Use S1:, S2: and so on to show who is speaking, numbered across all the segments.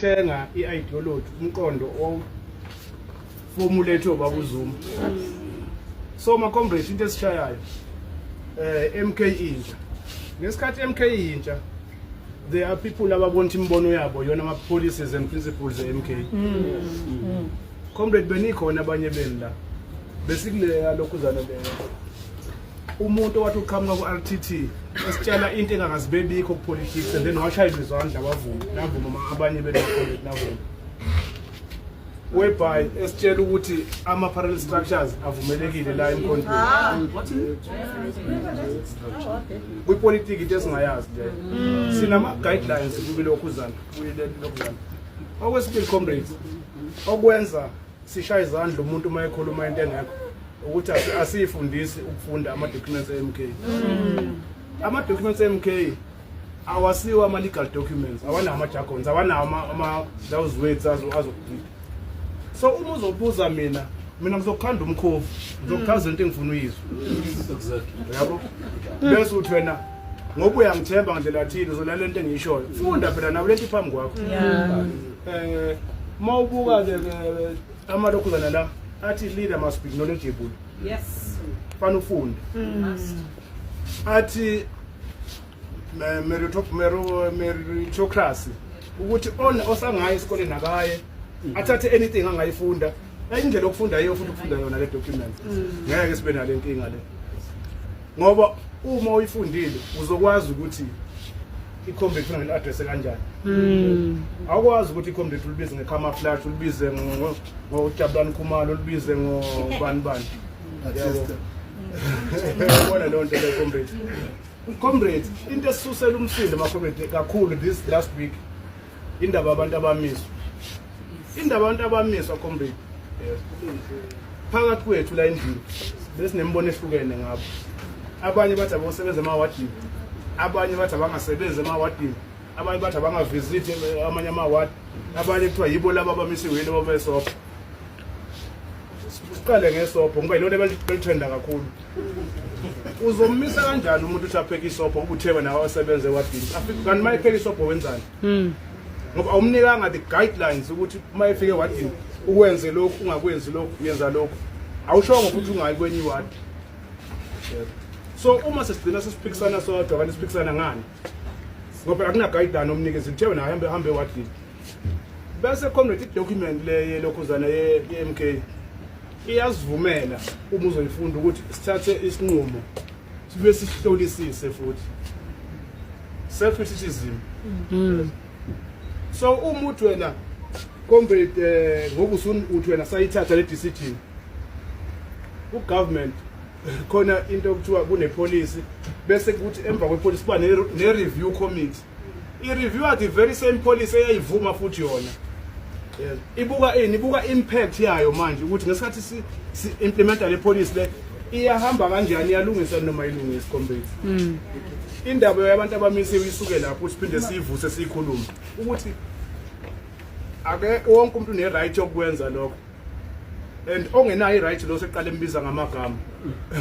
S1: ukuthenga i-ideology umqondo formulate obabuzuma so ma comrades into esishayayo MK intsha ngesikhathi MK intsha there are people ababona imbono yabo yona ama policies and principles eMK comrade benikhona abanye beni la besikule lokuzana le umuntu wathi uqhamuka ku-RTT esitshala into engangazibebikho ku-politics and then washayela izandla navuma abanye beni-comrade navuma whereby esitshela ukuthi ama-parallel structures avumelekile la emkondweni kwipolitiki into esingayazi nje sinama-guidelines kubilokhuzana okwesibili comrades okwenza sishaya izandla umuntu uma ekhuluma into engekho ukuthi asiyifundisi ukufunda ama-documents e-MK ama-documents e-MK awasiwa ama-legal documents awanawo ama-jargons awanawo those words azokudida so uma uzobuza mina ngizokukhanda umkhovu ngizokuchaza into engifuna uyizwe yabo bese uthi wena ngoba uyangithemba ngandlela thile uzolalela into engiyishoyo funda phela nabo lento iphambi kwakho mawubuka-ke amalokhuzana la athi leader must be knowledgeable
S2: yes
S1: fana ufunde athi meritocracy ukuthi osangayo esikoleni akaye athathe anything angayifunda indlela yokufunda yiyo futhi ukufunda yona le document ngeke sibe nale nkinga le ngoba uma uyifundile uzokwazi ukuthi i-combat kufanele address kanjani awukwazi ukuthi i-combat ulibize nge-camouflage ulibize ngojabulani khumalo ulibize ngobani yabo bona leyo nto le comrade into esisusela umsindo ma-comrade kakhulu this last week indaba abantu abamiswa comrade phakathi kwethu la endlini besinembono ehlukene ngabo abanye bathi abosebenza emawadini abanye bathi abangasebenzi emawadini abanye bathi abangavisit amanye amawadi abanye kuthiwa yibo laba abamisiwe labo besopho siqale ngesopho ngoba yilona belithenda kakhulu uzommisa kanjani umuntu uthi apheke isopho ubutheba nawe asebenze ewadini kanti uma epheke isopho wenzani ngoba awumnikanga the guidelines ukuthi uma efike ewadini ukwenze lokhu ungakwenzi lokhu uyenza lokhu awushongo ukuthi ungayi kwenye iwadi so uma sesigcina sesiphikisana sodwa kanti siphikisana ngani ngoba akuna guideline omnikezi ngithe na hambe ewadini bese comrade document le lokhuzana ye-MK iyasivumela uma uzoyifunda ukuthi sithathe isinqumo sibe sihlolisise futhi self-criticism so umuntu wena comrade ngoba uthi wena sayithatha le decision ugovernment khona into okuthiwa kunepolicy bese kuthi emva kwepolicy kuba ne-review committee i-review at the very same policy eyayivuma futhi yona ibuka impact yayo manje ukuthi ngesikhathi si-implementa le policy le iyahamba kanjani iyalungisa noma ilungisa comrade indaba yabantu abamisiwe isuke lapho siphinde siyivuse siyikhuluma ukuthi ake wonke umuntu une-right yokwenza lokho and ongenayo i-right lo seqala embiza ngamagama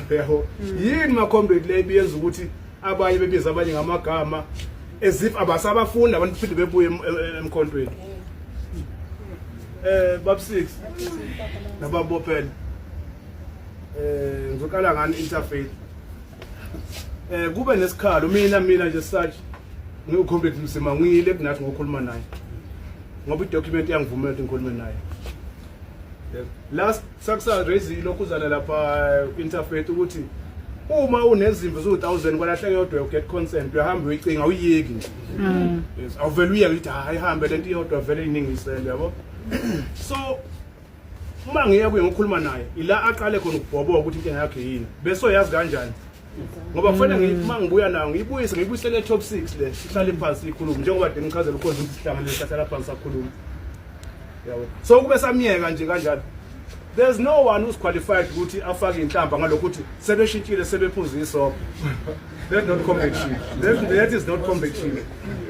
S1: yabo yini ma-comrade le ibiyenza ukuthi abanye bebiza abanye ngamagama as if abasabafunda abantu phinde bebuye emkhontweni bab6 nababophela ngizokala ngani interfaith kube nesikhalo mina nje such ngicomplete msima ngiyile kunathi ngokhuluma naye ngoba i-document yangivumela ukuthi ngikhulume naye last saksa raise ilokhuzana lapha interfaith ukuthi uma unezimvu zo1000 kwalahleke yodwa get consent uyahamba uyicinga uyiyeki yes awuvela uyeke ukuthi hayi hambe lento iyodwa vele iningisele yabo so uma ngiya kuye ngokhuluma naye ila aqale khona ukubhoboka ukuthi inkinga yakhe yini bese uyazi kanjani ngoba kufanele uma ngibuya nawo ngiyibuyisele top 6 le sihlale phansi ikhuluma njengoba nginichazela ukhonza ukuthi sihlanganele sihlala phansi sakhuluma yabo so kube samiyeka nje kanjalo there's no one who's qualified ukuthi afake inhlamba ngalokho ukuthi sebeshintshile sebephuza isopho that's not competition that is not competition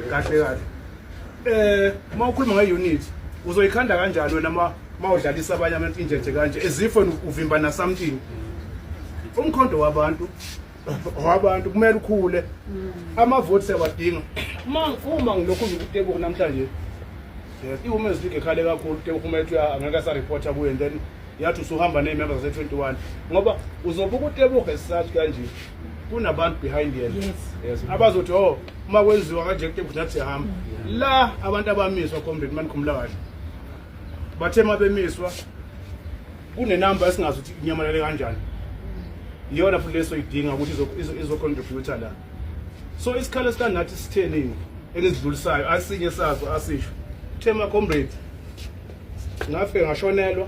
S1: kahle uma ukhuluma ngeunit uzoyikhanda kanjani wena uma udlalisa abanye abantu injeje kanje ezifo uvimba na something umkhondo wabantu kumele ukhule ama votes ewadinga uma ngilokhu ngikutebo namhlanje yes i-women's league ekhale kakhulu ke uhulumeni angeke asareporta kuyo and then yathi usuhamba ne-members ze-21 ngoba uzobuka uTebogo esisathi kanje kunabantu behind yena yes abazothi uma kwenziwa kanje uTebogo nathi siyahamba la abantu abamiswa comrade manikhumula kahle bathe mabemiswa kunenamba esingazi ukuthi inyamalele kanjani iyona futhi leso idinga ukuthi izocontributor la so isikhala esikanathi sitheni enizidlulisayo asinye sazo asisho thema comrade ngafike ngashonelwa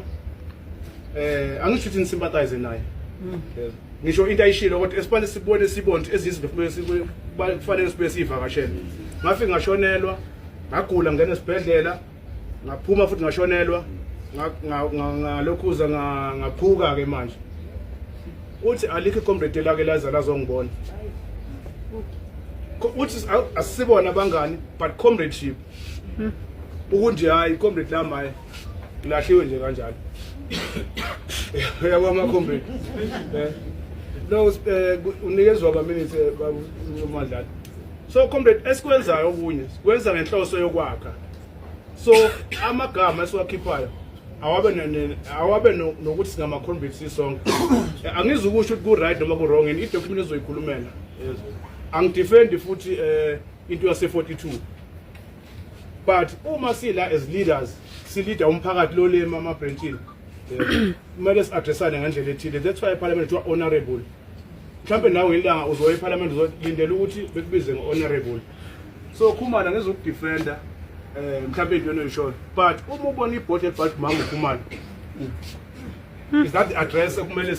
S1: angisho ukuthi nisympathize naye ngisho into ayishilo kodwa esipane sibone sibonke ezizinto kufanele sibe sivakashele ngafike ngashonelwa ngagula ngene esibhedlela ngaphuma futhi ngashonelwa ngalokhuza ngaphuka ke manje uthi alikho comrade lake lazala zongibona uthi asibona abangani but comradeship ukunje hayi comrade lamaye lahliwe nje kanjalo yabo ama comrade no unikezwe aba minutes bamadlala so comrade esikwenzayo okunye kwenza ngenhloso yokwakha so amagama esiwakhiphayo awabe nokuthi singama comrades sisonke angizukusho ukuthi ku right noma ku wrong and idocument ezoyikhulumela angidefend futhi into yase 42 but uma sila as leaders silida umphakathi lo lema ama branches kumele si-addressane ngendlela ethile that's why iparliament kuthiwa honorable mhlawumbe nawe ilanga uzoya eparliament uzolindela ukuthi bekubize ngo-honorable so Khumalo ngizokudefenda mhlawumbe into yonayishoyo but uma ubona i-board ebhalwe mama uKhumalo is that the address ekumele